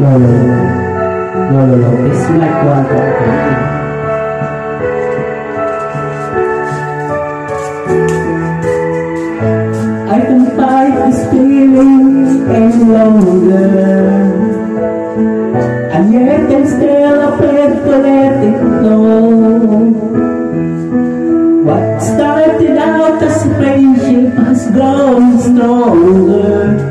No, no, no, no, no. It's like one talking. I can fight this feeling any longer, and yet I'm still afraid to let it go. What started out as a friendship has grown stronger.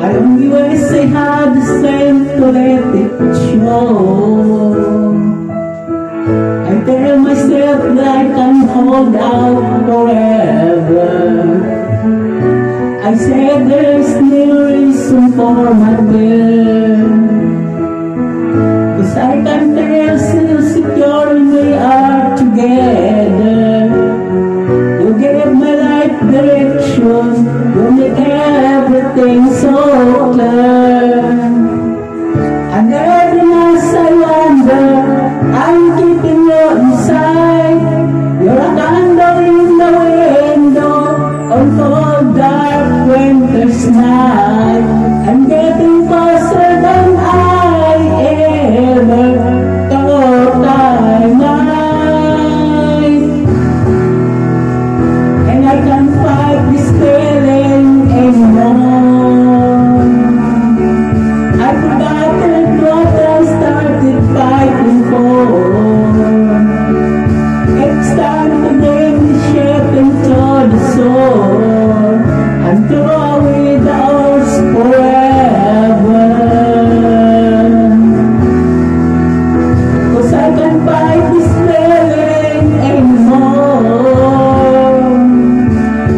I only wish I had the strength to let it show. I tell myself that I can hold out forever. I said there's no reason for my fear, 'cause I can tell still secure when we are together. You gave my life direction, you make everything so clear. And every night I wonder, I'm keeping you inside. You're a candle in the window on cold dark winter's night. I'm getting closer than I ever thought I might. And I can't fight this feeling anymore. I've forgotten what I started fighting for. It's time to bring the ship into the shore and throw away the oars forever. 'Cause I can't fight this feeling anymore.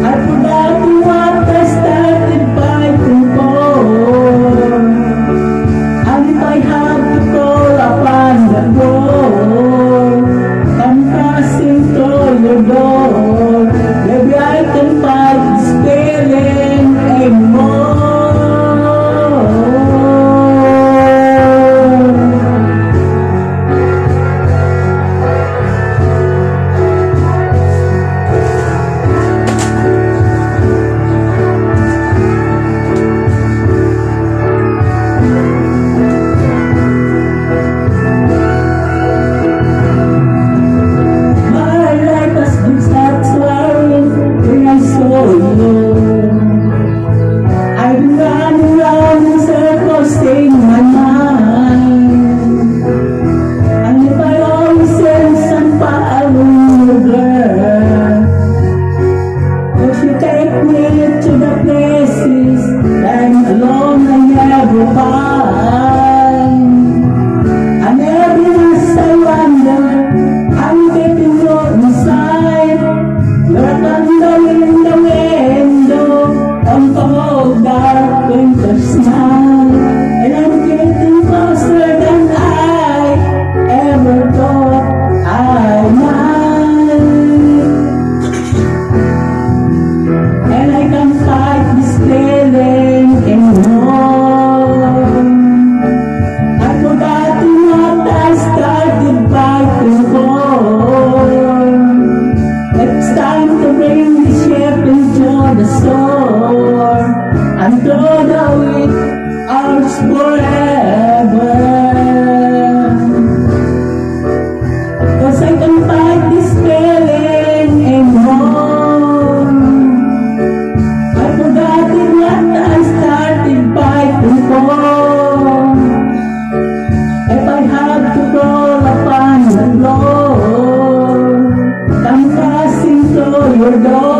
I've forgotten what I started fighting for. And if I have to call upon the door, come passing through your door, maybe I can fight this feeling anymore. My life has been satisfying when I saw you. I've been running round in circles in my mind, and if I always sense I'm following you, girl, would you take me to the places that I'm alone I never find? And every night I wonder, I'm getting you inside. You're a candle in the window on cold dark winter's night, and I'm getting closer than I ever thought I might. And I can't fight this feeling anymore. I've forgotten what I started fighting for. It's time to bring the ship into the shore and throw the weak arms forever. 'Cause I can't fight this feeling anymore. I've forgotten what I started fighting for. If I had to crawl upon the floor, come passing through your door.